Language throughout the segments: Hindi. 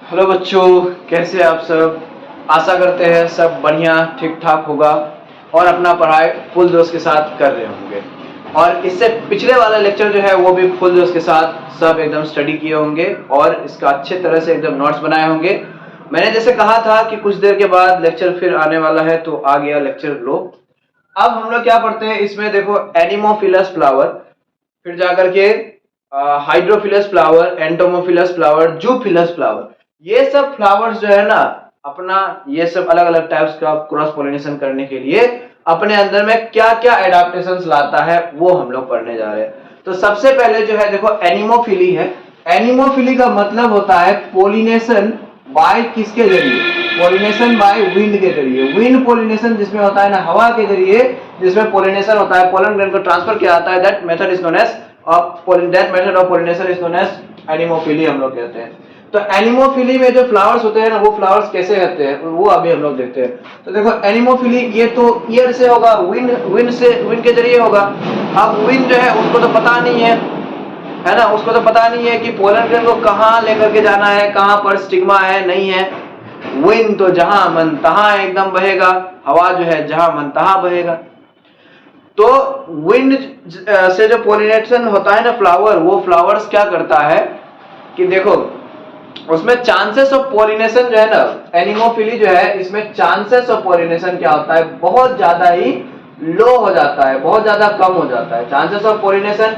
हेलो बच्चों, कैसे आप सब। आशा करते हैं सब बढ़िया ठीक ठाक होगा और अपना पढ़ाई फुल जोश के साथ कर रहे होंगे। और इससे पिछले वाला लेक्चर जो है वो भी फुल जोश के साथ सब एकदम स्टडी किए होंगे और इसका अच्छे तरह से एकदम नोट्स बनाए होंगे। मैंने जैसे कहा था कि कुछ देर के बाद लेक्चर फिर आने वाला है, तो आ गया लेक्चर लो। अब हम लोग क्या पढ़ते हैं इसमें, देखो एनिमोफिलस फ्लावर, फिर जाकर के hydrophilous flower, entomophilous flower, zoophilous flower. ये सब फ्लावर्स जो है ना अपना, ये सब अलग अलग टाइप्स का क्रॉस पोलिनेशन करने के लिए अपने अंदर में क्या क्या एडाप्टेशंस लाता है वो हम लोग पढ़ने जा रहे हैं। तो सबसे पहले जो है देखो एनिमोफिली है। एनिमोफिली का मतलब होता है पोलिनेशन बाय किसके जरिए, पोलिनेशन बाय विंड के जरिए। विंड पोलिनेशन जिसमें होता है ना हवा के जरिए, जिसमें पोलिनेशन होता है, पोलन ग्रेन को ट्रांसफर किया जाता है, that method is known as that method of pollination is known as anemophily हम लोग कहते हैं। तो एनिमोफिली में जो फ्लावर्स होते हैं ना वो फ्लावर्स कैसे रहते हैं वो अभी हम लोग देखते हैं। तो देखो एनिमोफिली ये तो ईयर से होगा, विंड के जरिए होगा। अब विंड जो है उसको तो पता नहीं है ना, उसको तो पता नहीं है कि पोलन ग्रेन को कहाँ लेकर के जाना है, कहाँ पर स्टिग्मा है नहीं है। विंड तो जहां मन तहां एकदम बहेगा, हवा जो है जहां मन तहां बहेगा। तो विंड से जो पोलिनेशन होता है ना फ्लावर, वो फ्लावर्स क्या करता है कि देखो उसमें चांसेस ऑफ पोलिनेशन जो है ना, एनिमोफिली जो है इसमें चांसेस ऑफ पोलिनेशन क्या होता है, बहुत ज्यादा ही लो हो जाता है, बहुत ज्यादा कम हो जाता है। Chances of pollination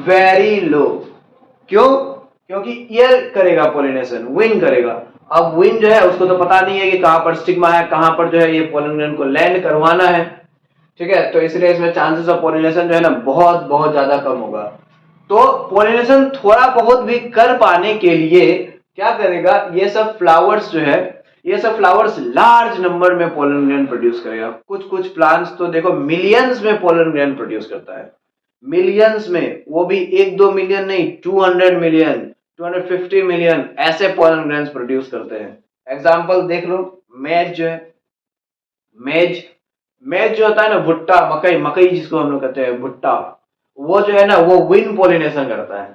very low. क्यों? क्योंकि ईयर करेगा पोलिनेशन, विंड करेगा। अब विंड जो है उसको तो पता नहीं है कि कहां पर स्टिग्मा है, कहां पर जो है ये पोलन ग्रेन को लैंड करवाना है। ठीक है, तो इसलिए इसमें चांसेस ऑफ पोलिनेशन जो है ना बहुत बहुत ज्यादा कम होगा। तो पोलिनेशन थोड़ा बहुत भी कर पाने के लिए क्या करेगा, ये सब फ्लावर्स जो है, ये सब फ्लावर्स लार्ज नंबर में पोलन ग्रेन प्रोड्यूस करेगा। कुछ कुछ प्लांट्स तो देखो मिलियंस में पोलन ग्रेन प्रोड्यूस करता है, मिलियंस में, वो भी 1-2 मिलियन नहीं, 200 मिलियन, 250 मिलियन ऐसे पोलन ग्रेन्स प्रोड्यूस करते हैं। एग्जांपल देख लो, मेज जो है, मेज मेज जो होता है ना, भुट्टा, मकई, मकई जिसको हम लोग कहते हैं भुट्टा, वो जो है ना वो विंड पोलिनेशन करता है।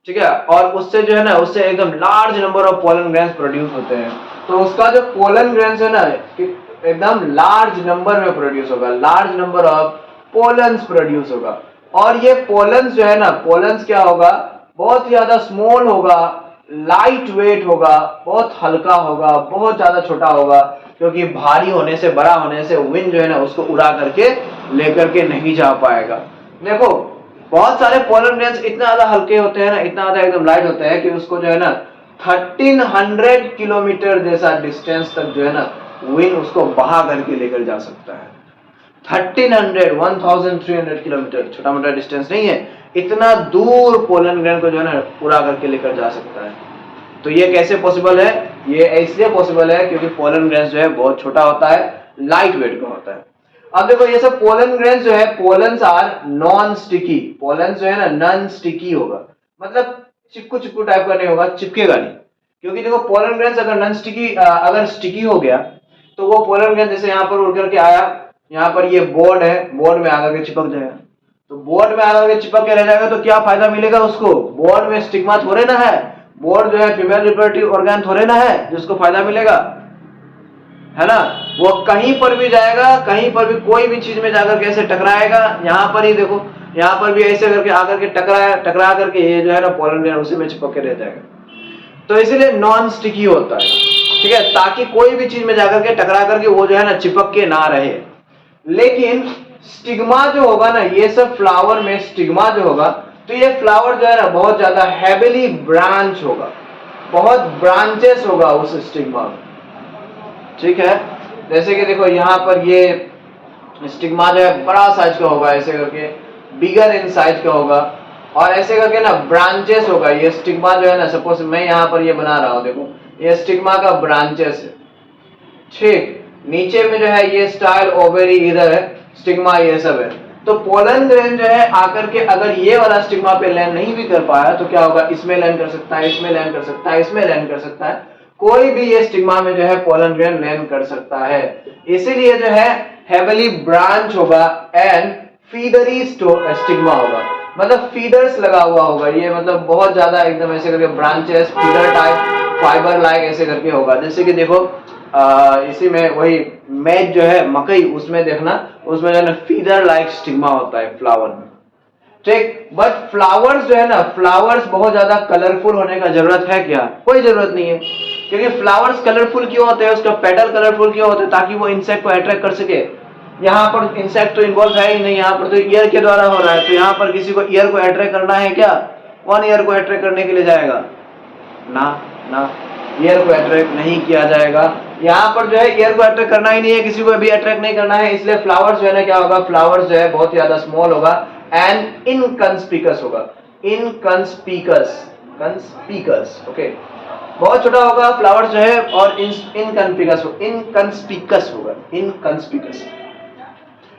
ठीक है, और उससे जो है ना उससे एकदम large number of pollen grains produce होते हैं। तो उसका जो पोलन ग्रेन्स है ना एकदम लार्ज नंबर में प्रोड्यूस होगा, large number of pollens produce होगा। और ये पोलन्स जो है ना, पोलन्स क्या होगा, बहुत ज्यादा स्मॉल होगा, लाइट वेट होगा, बहुत हल्का होगा, बहुत ज्यादा छोटा होगा, क्योंकि भारी होने से, बड़ा होने से विंड जो है ना उसको उड़ा करके लेकर के नहीं जा पाएगा। देखो बहुत सारे पोलन ग्रेन्स इतना ज्यादा हल्के होते हैं ना, इतना ज्यादा एकदम लाइट होते हैं कि उसको जो है ना 1300 किलोमीटर जैसा डिस्टेंस तक जो है ना विंड उसको बहा करके लेकर जा सकता है। 1300 किलोमीटर छोटा मोटा डिस्टेंस नहीं है, इतना दूर पोलन ग्रेन को जो है ना उड़ा करके लेकर जा सकता है। तो ये कैसे पॉसिबल है, ये इसलिए पॉसिबल है क्योंकि पोलन ग्रेन जो है बहुत छोटा होता है, लाइट वेट का होता है। अब देखो ये सब पोलन ग्रेन्स जो है, pollens are non sticky, pollens जो है ना नॉन स्टिकी होगा, मतलब चिपकू चिपकू टाइप का नहीं होगा, चिपकेगा नहीं। क्योंकि देखो पोलन ग्रेन्स अगर नॉन स्टिकी, अगर स्टिकी हो गया तो वो पोलन ग्रेन जैसे यहाँ पर उड़ करके आया, यहाँ पर ये बोर्ड है, बोर्ड में आकर के चिपक जाएगा। तो बोर्ड में आकर के चिपक के रह जाएगा तो क्या फायदा मिलेगा उसको, बोर्ड में स्टिग्मा थोड़े ना है, बोर्ड जो है फीमेल रिप्रोडक्टिव ऑर्गन थोड़े ना है जिसको फायदा मिलेगा, है ना। वो कहीं पर भी जाएगा, कहीं पर भी कोई भी चीज में जाकर के ऐसे टकराएगा। यहाँ पर ही देखो, यहाँ पर भी ऐसे करके आकर के टकरा करके ये जो है ना पोलन ग्रेन उसी में चिपक के रह जाएगा। तो इसीलिए नॉन स्टिकी होता है, ठीक है, ताकि कोई भी चीज में जाकर के टकरा करके वो जो है ना चिपक के ना रहे। लेकिन स्टिग्मा जो होगा ना, ये सब फ्लावर में स्टिग्मा जो होगा, तो ये फ्लावर जो है ना बहुत ज्यादा हैविली ब्रांच होगा, बहुत ब्रांचेस होगा उस स्टिग्मा में। ठीक है, जैसे कि देखो यहाँ पर ये स्टिग्मा जो है बड़ा साइज का होगा, ऐसे करके बिगर इन साइज का होगा, और ऐसे करके ना ब्रांचेस होगा। ये स्टिग्मा जो है ना, सपोज मैं यहाँ पर ये बना रहा हूँ, देखो ये स्टिग्मा का ब्रांचेस है। ठीक, नीचे में जो है ये स्टाइल, ओवेरी इधर है, स्टिग्मा ये सब है। तो पोलन ग्रेन जो है आकर के अगर ये वाला स्टिग्मा पे लैंड नहीं भी कर पाया तो क्या होगा, इसमें लैंड कर सकता है, इसमें लैंड कर सकता है, इसमें लैंड कर सकता है, कोई भी ये स्टिग्मा में जो है पोलन ग्रेन लैंड कर सकता है। इसीलिए जो है हेविली ब्रांच होगा एंड फीडरी स्टिग्मा होगा, मतलब फीडर्स लगा हुआ होगा ये, मतलब बहुत ज्यादा एकदम ऐसे करके branches, feeder type fibre like ऐसे करके होगा। जैसे कि देखो इसी में वही मैच जो है मकई, उसमें देखना, उसमें जो है ना फीदर लाइक स्टिग्मा होता है फ्लावर में, ठीक। बट फ्लावर्स जो है ना, फ्लावर्स बहुत ज्यादा कलरफुल होने का जरूरत है क्या? कोई जरूरत नहीं है। क्योंकि फ्लावर्स कलरफुल क्यों होते हैं, उसका पेटल कलरफुल क्यों होते हैं? ताकि वो इंसेक्ट को अट्रैक्ट कर सके। यहाँ पर इंसेक्ट तो इन्वॉल्व है ही नहीं, यहाँ पर तो ईयर के द्वारा हो रहा है। तो यहाँ पर किसी को ईयर को अट्रैक्ट करना है क्या? कौन ईयर को अट्रैक्ट करने के लिए जाएगा? ना ना, ईयर को अट्रैक्ट नहीं किया जाएगा। यहाँ पर जो है ईयर को अट्रैक्ट करना ही नहीं है, किसी को भी अट्रैक्ट नहीं करना है। इसलिए फ्लावर्स जो है ना क्या होगा, फ्लावर्स जो है बहुत ज्यादा स्मॉल होगा एंड इनकंस्पिकस होगा। इनकंस्पिकस, कंस्पिकस, ओके, बहुत छोटा होगा फ्लावर्स जो है, और इनकंस्पिकस होगा, इनकंस्पिकस।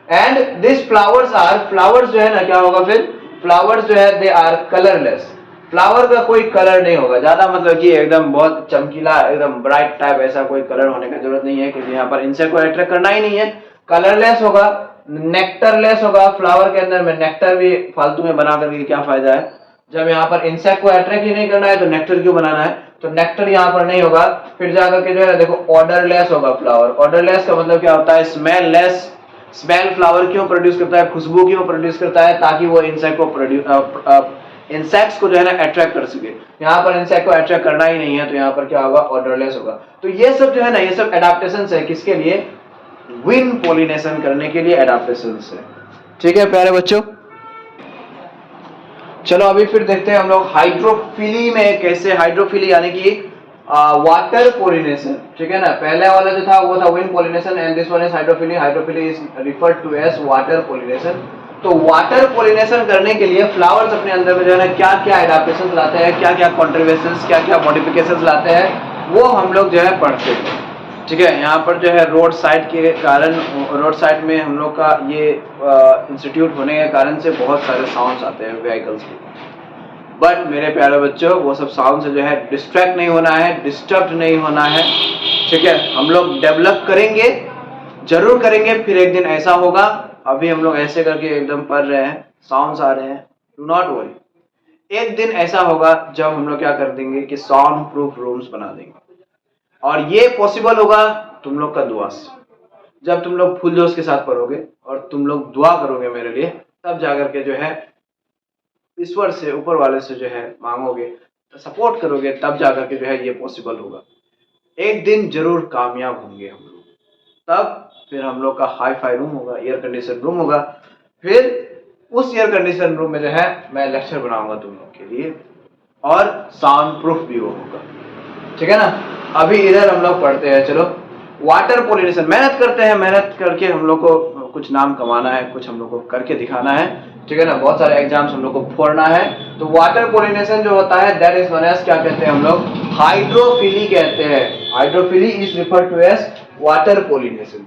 एंड दिस फ्लावर्स जो है ना क्या होगा फिर, फ्लावर्स जो है दे आर कलरलेस। फ्लावर का कोई कलर नहीं होगा ज्यादा, मतलब कि एकदम बहुत चमकीला, एकदम ब्राइट टाइप, ऐसा कोई कलर होने की जरूरत नहीं है, क्योंकि यहाँ पर इंसेक्ट को अट्रैक्ट करना ही नहीं है। कलरलेस होगा, नेक्टरलेस होगा। फ्लावर के अंदर में नेक्टर भी फालतू में बना करके क्या फायदा है, जब यहाँ पर इंसेक्ट को अट्रैक्ट ही नहीं करना है तो नेक्टर क्यों बनाना है? तो नेक्टर यहाँ पर नहीं होगा। फिर जाकर के जो है ना देखो ऑर्डरलेस होगा फ्लावर। ऑर्डरलेस का मतलब क्या होता है? Smell less. स्मेल फ्लावर क्यों प्रोड्यूस करता है, खुशबू क्यों प्रोड्यूस करता है? ताकि वो इंसेक्ट को इंसेक्ट्स को जो है ना अट्रैक्ट कर सके। यहाँ पर इंसेक्ट को अट्रैक्ट करना ही नहीं है, तो यहाँ पर क्या होगा, ऑर्डरलेस होगा। तो ये सब जो है ना, ये सब एडाप्टेशंस है, किसके लिए? विंड पोलिनेशन करने के लिए एडाप्टेशंस है, ठीक है प्यारे बच्चों। चलो अभी फिर देखते हैं हम लोग हाइड्रोफिली में कैसे, हाइड्रोफिली यानी कि वाटर पोलिनेशन, ठीक है ना। पहले वाला जो था वो था wind pollination and this one is hydrophily. Hydrophily is referred to as water pollination. तो वाटर पोलिनेशन करने के लिए फ्लावर्स अपने अंदर में जो है ना क्या क्या एडाप्टेशन लाते हैं, क्या क्या कॉन्ट्रीब्यूशंस, क्या क्या मॉडिफिकेशंस लाते हैं, वो हम लोग जो है पढ़ते हैं, ठीक है। यहाँ पर जो है रोड साइड के कारण, रोड साइड में हम लोग का ये इंस्टीट्यूट होने के कारण से बहुत सारे साउंड्स आते हैं व्हीकल्स के। बट मेरे प्यारे बच्चों, वो सब साउंड से जो है डिस्ट्रैक्ट नहीं होना है, डिस्टर्ब नहीं होना है, ठीक है। हम लोग डेवलप करेंगे, जरूर करेंगे। फिर एक दिन ऐसा होगा, अभी हम लोग ऐसे करके एकदम पढ़ रहे हैं, साउंड्स आ रहे हैं, डू नॉट वरी। एक दिन ऐसा होगा जब हम लोग क्या कर देंगे कि साउंड प्रूफ रूम्स बना देंगे, और ये पॉसिबल होगा तुम लोग का दुआ से। जब तुम लोग फुल जोश के साथ पढ़ोगे और तुम लोग दुआ करोगे मेरे लिए, तब जाकर के जो है ईश्वर से, ऊपर वाले से जो है मांगोगे, सपोर्ट करोगे, तब जाकर के जो है ये पॉसिबल होगा। एक दिन जरूर कामयाब होंगे हम लोग, तब फिर हम लोग का हाई फाई रूम होगा, एयर कंडीशन रूम होगा। फिर उस एयर कंडीशन रूम में जो है मैं लेक्चर बनाऊंगा तुम लोग के लिए, और साउंड प्रूफ भी वो होगा, ठीक है ना। अभी इधर हम लोग पढ़ते हैं, चलो वाटर पोलिनेशन। मेहनत करते हैं, मेहनत करके हम लोग को कुछ नाम कमाना है, कुछ हम लोग को करके दिखाना है, ठीक है ना। बहुत सारे एग्जाम्स हम लोग को फोड़ना है। तो वाटर पोलिनेशन जो होता है दैट इज नोन एज, क्या कहते हैं हम लोग, हाइड्रोफिली कहते हैं। Hydrophily is referred to as water pollination.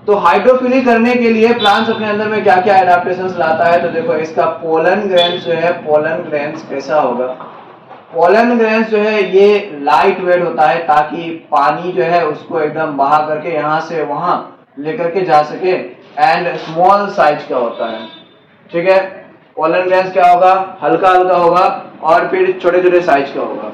तो हाइड्रोफिली करने के लिए प्लांट्स अपने अंदर में क्या क्या एडाप्टेशंस लाता है, तो देखो इसका पोलन ग्रेन्स जो है, पोलन ग्रेन्स कैसा होगा? पोलन ग्रेन्स जो है ये लाइट वेट होता है, ताकि पानी जो है उसको एकदम बहा करके यहाँ से वहां लेकर के जा सके, एंड स्मॉल साइज का होता है, ठीक है। पोलन ग्रेन्स क्या होगा? हल्का हल्का होगा, और फिर छोटे छोटे साइज का होगा।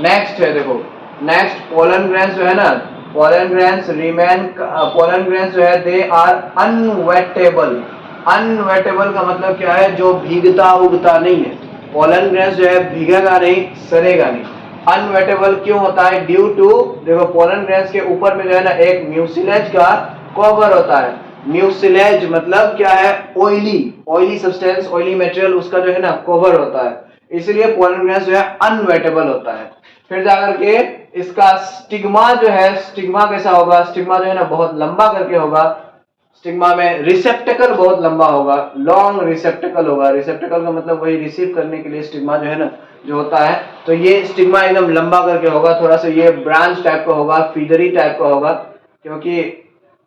नेक्स्ट है देखो, नेक्स्ट पोलन ग्रेन्स जो है ना, pollen grains remain, pollen grains जो है दे आर अनवेटेबल। अनवेटेबल का मतलब क्या है? जो भीगता उगता नहीं है। पोलन ग्रेन्स जो है भीगेगा नहीं, सड़ेगा नहीं। अनवेटेबल क्यों होता है? ड्यू टू, देखो पोलन ग्रेन्स के ऊपर में जो है ना एक म्यूसिलेज का कवर होता है। म्यूसिलेज मतलब क्या है? Oily, oily substance, oily material, उसका जो है ना कवर होता है, इसलिए पोलन ग्रेन्स जो है अनवेटेबल होता है। फिर जाकर के इसका स्टिग्मा जो है, स्टिग्मा कैसा होगा? स्टिग्मा जो है ना बहुत लंबा करके होगा। स्टिग्मा में रिसेप्टेकल बहुत लंबा होगा, लॉन्ग रिसेप्टेकल होगा। रिसेप्टेकल का मतलब वही रिसीव करने के लिए स्टिग्मा जो है ना जो होता है, तो ये स्टिग्मा एकदम लंबा करके होगा। थोड़ा सा ये ब्रांच टाइप का होगा, फीदरी टाइप का होगा, क्योंकि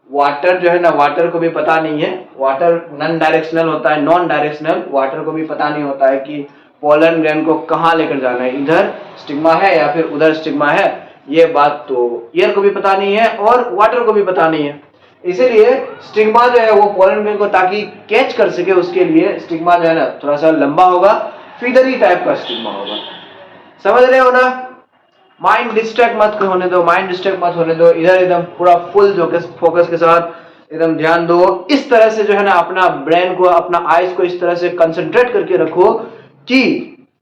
वाटर जो है ना, वाटर को भी पता नहीं है, वाटर नॉन डायरेक्शनल होता है, नॉन डायरेक्शनल, वाटर को भी पता नहीं होता है कि पोलन ग्रेन को कहाँ लेकर जाना है, इधर स्टिग्मा है या फिर उधर स्टिग्मा है। ये बात तो एयर को भी पता नहीं है और वाटर को भी पता नहीं है। इसीलिए स्टिग्मा जो है वो पोलन ग्रेन को ताकि कैच कर सके, उसके लिए स्टिग्मा जो है ना थोड़ा सा लंबा होगा, फीदरी टाइप का स्टिग्मा होगा। समझ रहे हो ना? माइंड डिस्ट्रैक्ट मत होने दो, माइंड डिस्ट्रैक्ट मत होने दो, इधर एकदम पूरा फुल फोकस के साथ एकदम ध्यान दो। इस तरह से जो है ना अपना ब्रेन को, अपना आइज को इस तरह से कंसंट्रेट करके रखो कि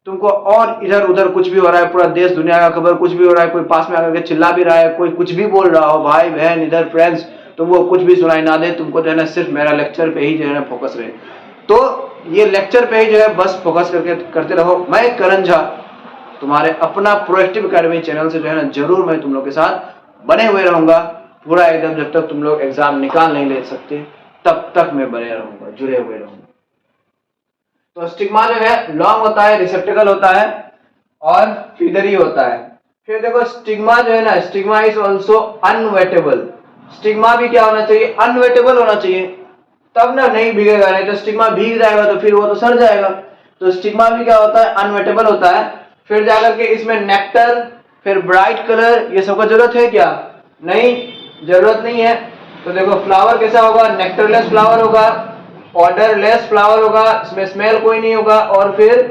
तुमको और इधर उधर कुछ भी हो रहा है, पूरा देश दुनिया का खबर कुछ भी हो रहा है, कोई पास में आकर के चिल्ला भी रहा है, कोई कुछ भी बोल रहा हो, भाई बहन इधर फ्रेंड्स, तुमको कुछ भी सुनाई ना दे, तुमको जो है ना सिर्फ मेरा लेक्चर पे ही जो है ना फोकस रहे। तो ये लेक्चर पे ही जो है बस फोकस करके करते रहो। मैं करण झा तुम्हारे अपना प्रोएक्टिव एकेडमी चैनल से जो है ना जरूर मैं तुम लोग के साथ बने हुए रहूंगा पूरा एकदम, जब तक तुम लोग एग्जाम निकाल नहीं ले सकते तब तक मैं बने रहूंगा, जुड़े हुए रहूंगा। तो स्टिग्मा जो है लॉन्ग होता है, रिसेप्टेकल होता है और फीदरी होता है। फिर देखो स्टिग्मा जो है ना, stigma is also unwettable. Stigma भी क्या होना चाहिए, अनवेटेबल होना चाहिए, तब ना नहीं भीगेगा, नहीं तो स्टिग्मा भीग जाएगा तो फिर वो तो सड़ जाएगा। तो स्टिग्मा भी क्या होता है, अनवेटेबल होता है। फिर जाकर के इसमें नेक्टर, फिर ब्राइट कलर, ये सबका जरूरत है क्या, नहीं, जरूरत नहीं है। तो देखो फ्लावर कैसा होगा, नेक्टरलेस फ्लावर होगा, ऑर्डरलेस फ्लावर होगा, इसमें स्मेल कोई नहीं होगा, और फिर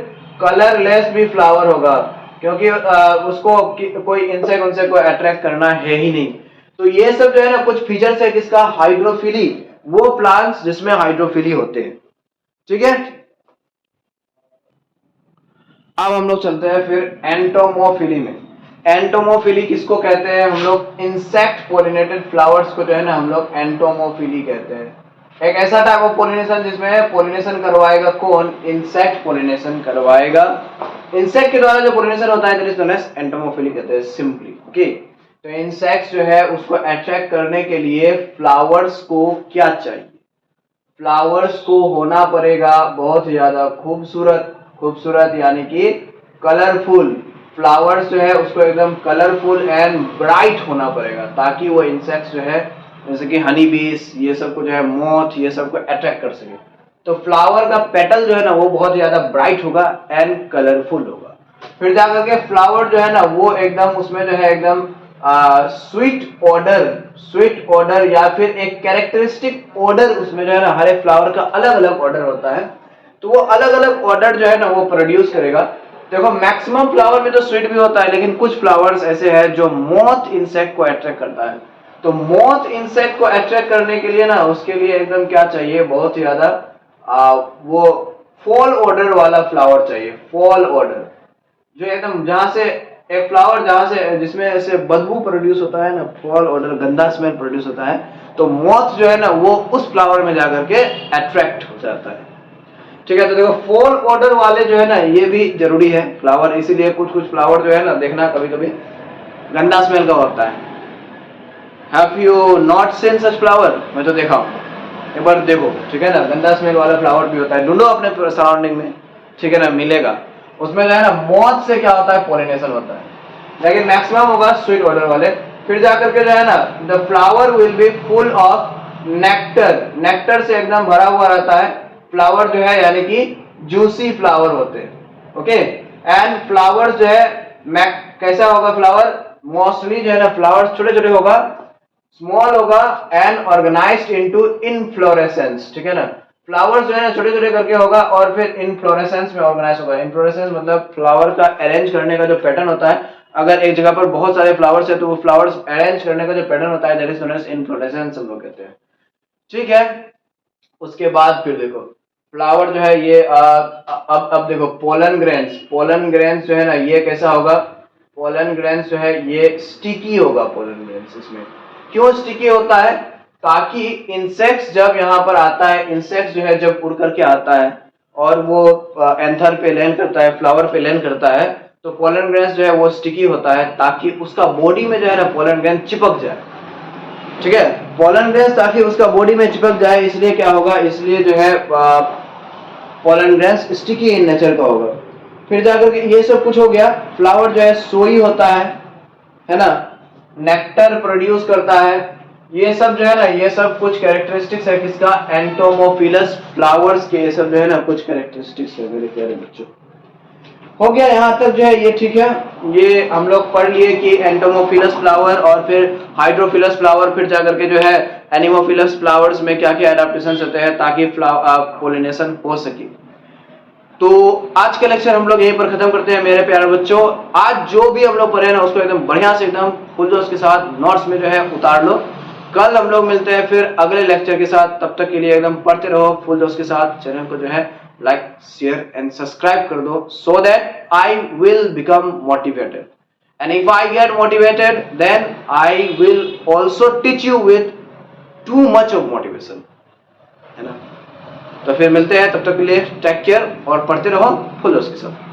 कलरलेस भी फ्लावर होगा, क्योंकि उसको कोई इंसेक्ट उनसे कोई अट्रैक्ट करना है ही नहीं। तो ये सब जो है ना कुछ फीचर्स है किसका, हाइड्रोफिली, वो प्लांट्स जिसमें हाइड्रोफिली होते हैं। ठीक है, अब हम लोग चलते हैं फिर एंटोमोफिली में। एंटोमोफिली किसको कहते हैं हम लोग, इंसेक्ट पोलिनेटेड फ्लावर्स को जो है ना हम लोग एंटोमोफिली कहते हैं। एक ऐसा टाइप ऑफ पोलिनेशन जिसमें पोलिनेशन करवाएगा कौन, इंसेक्ट पोलिनेशन करवाएगा। इंसेक्ट के द्वारा जो पोलिनेशन होता है that is known as entomophily कहते हैं सिंपली। ओके, तो इंसेक्ट्स जो है उसको अट्रैक्ट करने के लिए फ्लावर्स को क्या चाहिए, फ्लावर्स को होना पड़ेगा बहुत ज्यादा खूबसूरत, खूबसूरत यानी कि कलरफुल। फ्लावर्स जो है उसको एकदम कलरफुल एंड ब्राइट होना पड़ेगा, ताकि वो इंसेक्ट्स जो है जैसे कि हनी बीस, ये सब को जो है मोथ, ये सब को अट्रैक्ट कर सके। तो फ्लावर का पेटल जो है ना वो बहुत ज्यादा ब्राइट होगा एंड कलरफुल होगा। फिर जाकर के फ्लावर जो है ना वो एकदम उसमें जो है एकदम स्वीट ऑर्डर, स्वीट ऑर्डर या फिर एक कैरेक्टरिस्टिक ऑर्डर, उसमें जो है ना हर एक फ्लावर का अलग अलग ऑर्डर होता है, तो वो अलग अलग ऑर्डर जो है ना वो प्रोड्यूस करेगा। देखो मैक्सिमम फ्लावर में तो स्वीट भी होता है, लेकिन कुछ फ्लावर्स ऐसे हैं जो मोथ इंसेक्ट को अट्रैक्ट करता है। तो मोथ इंसेक्ट को अट्रैक्ट करने के लिए ना उसके लिए एकदम क्या चाहिए, बहुत ज्यादा वो फॉल ऑर्डर वाला फ्लावर चाहिए। फॉल ऑर्डर जो एकदम जहां से एक फ्लावर जहां से जिसमें ऐसे बदबू प्रोड्यूस होता है ना, फॉल ऑर्डर, गंदा स्मेल प्रोड्यूस होता है, तो मोथ जो है ना वो उस फ्लावर में जाकर के अट्रैक्ट हो जाता है। ठीक है, तो देखो फॉल ऑर्डर वाले जो है ना ये भी जरूरी है फ्लावर, इसीलिए कुछ कुछ फ्लावर जो है ना देखना कभी कभी गंदा स्मेल का होता है। Have you not seen such flower, मैं तो देखा हूं, एक बार देखो। ठीक है ना, गंदा स्मेल वाला फ्लावर भी होता है, ढूंढो अपने सराउंडिंग में, ठीक है ना, मिलेगा। उसमें जो है ना मौत से क्या होता है, पॉलिनेशन होता है, लेकिन मैक्सिमम होगा स्वीट ऑर्डर वाले। फिर जाकर के जो है ना the flower will be full of nectar, nectar से एकदम भरा हुआ रहता है फ्लावर जो है, यानी कि जूसी फ्लावर होते हैं। ओके, एंड फ्लावर्स जो है कैसा होगा, फ्लावर मोस्टली जो है ना फ्लावर्स छोटे छोटे होगा, स्मॉल होगा एंड ऑर्गेनाइज्ड इनटू इनफ्लोरेसेंस। ठीक है ना, फ्लावर्स जो है ना छोटे छोटे करके होगा और फिर इनफ्लोरेसेंस में ऑर्गेनाइज होगा। इनफ्लोरेसेंस मतलब फ्लावर का अरेंज करने का जो पैटर्न होता है, अगर एक जगह पर बहुत सारे फ्लावर्स है तो वो फ्लावर्स अरेंज करने का जो पैटर्न होता है that is known as inflorescence हम लोग कहते हैं। ठीक है, उसके बाद फिर देखो फ्लावर जो है ये अब देखो पोलन ग्रेन्स, पोलन ग्रेन्स जो है ना ये कैसा होगा, पोलन ग्रेन्स जो है ये स्टिकी होगा। पोलन ग्रेन्स इसमें क्यों स्टिकी होता है, ताकि इंसेक्ट्स जब यहाँ पर आता है, इंसेक्ट्स जो है जब उड़ करके आता है और वो एंथर पे लैंड करता है, फ्लावर पे लैंड करता है, तो पोलन ग्रेन्स जो है वो स्टिकी होता है ताकि उसका बॉडी में जो है ना पोलन ग्रेन चिपक जाए। ठीक है, पोलन ग्रेन्स ताकि उसका बॉडी में चिपक जाए, इसलिए क्या होगा, इसलिए जो है pollen grains sticky in nature का होगा। फिर जाकर के ये सब कुछ हो गया। फ्लावर जो है सोई होता है ना, नेक्टर प्रोड्यूस करता है, ये सब जो है ना ये सब कुछ कैरेक्टरिस्टिक्स है किसका, एंटोमोफिलस फ्लावर्स के, ये सब जो है ना कुछ कैरेक्टरिस्टिक्स है मेरे प्यारे बच्चों। हो गया यहाँ तक जो है ये, ठीक है, ये हम लोग पढ़ लिए कि एंटोमोफिलस फ्लावर और फिर हाइड्रोफिलस फ्लावर, फिर जाकर के जो है एनिमोफिलस फ्लावर्स में क्या क्या एडाप्टेशंस होते हैं ताकि पोलिनेशन हो सके। तो आज का लेक्चर हम लोग यहीं पर खत्म करते हैं मेरे प्यारे बच्चों। आज जो भी हम लोग पढ़े ना उसको एकदम बढ़िया से एकदम फुल जोश के साथ नोट्स में जो है उतार लो। कल हम लोग मिलते हैं फिर अगले लेक्चर के साथ। तब तक के लिए एकदम पढ़ते रहो फुल जोश के साथ। चैनल को जो है लाइक शेयर एंड सब्सक्राइब कर दो so that I will become motivated, and if I get motivated then I will also teach you with too much of motivation, है ना। तो फिर मिलते हैं, तब तक के लिए टेक केयर और पढ़ते रहो फुल जोश के साथ।